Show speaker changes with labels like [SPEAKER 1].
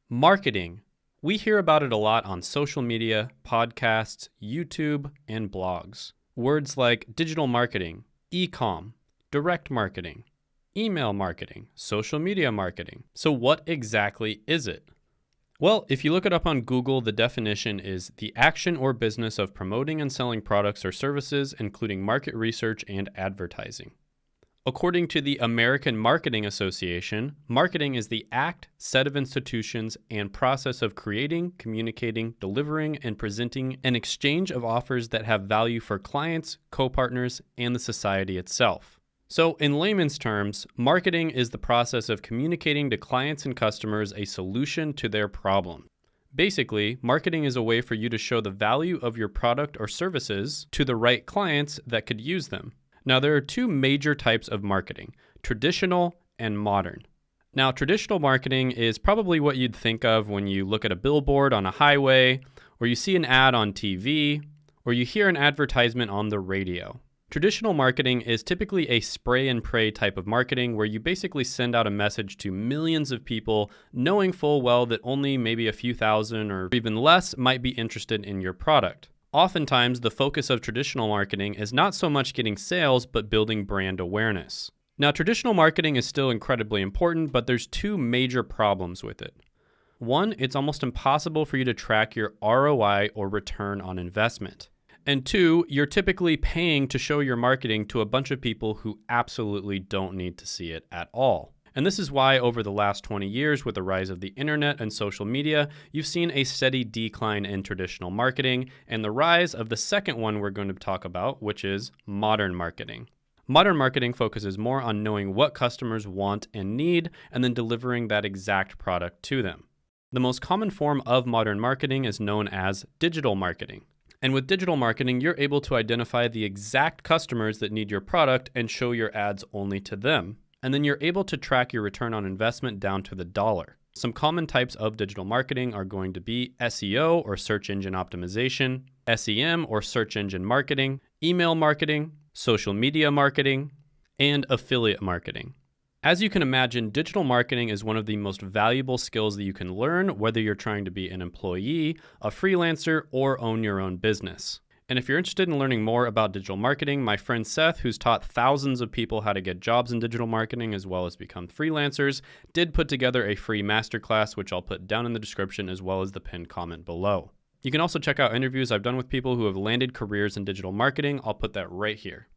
[SPEAKER 1] Marketing. We hear about it a lot on social media, podcasts, YouTube, and blogs. Words like digital marketing, e-com, direct marketing, email marketing, social media marketing. So what exactly is it? Well, if you look it up on Google, the definition is the action or business of promoting and selling products or services, including market research and advertising. According to the American Marketing Association, marketing is the act, set of institutions, and process of creating, communicating, delivering, and presenting an exchange of offers that have value for clients, co-partners, and the society itself. So, in layman's terms, marketing is the process of communicating to clients and customers a solution to their problem. Basically, marketing is a way for you to show the value of your product or services to the right clients that could use them. Now, there are two major types of marketing, traditional and modern. Now, traditional marketing is probably what you'd think of when you look at a billboard on a highway, or you see an ad on TV, or you hear an advertisement on the radio. Traditional marketing is typically a spray and pray type of marketing where you basically send out a message to millions of people knowing full well that only maybe a few thousand or even less might be interested in your product. Oftentimes, the focus of traditional marketing is not so much getting sales, but building brand awareness. Now, traditional marketing is still incredibly important, but there's two major problems with it. One, it's almost impossible for you to track your ROI or return on investment. And two, you're typically paying to show your marketing to a bunch of people who absolutely don't need to see it at all. And this is why over the last 20 years, with the rise of the internet and social media, you've seen a steady decline in traditional marketing and the rise of the second one we're going to talk about, which is modern marketing. Modern marketing focuses more on knowing what customers want and need and then delivering that exact product to them. The most common form of modern marketing is known as digital marketing. And with digital marketing, you're able to identify the exact customers that need your product and show your ads only to them. And then you're able to track your return on investment down to the dollar. Some common types of digital marketing are going to be SEO or search engine optimization, SEM or search engine marketing, email marketing, social media marketing, and affiliate marketing. As you can imagine, digital marketing is one of the most valuable skills that you can learn, whether you're trying to be an employee, a freelancer, or own your own business. And if you're interested in learning more about digital marketing, my friend Seth, who's taught thousands of people how to get jobs in digital marketing as well as become freelancers, did put together a free masterclass, which I'll put down in the description as well as the pinned comment below. You can also check out interviews I've done with people who have landed careers in digital marketing. I'll put that right here.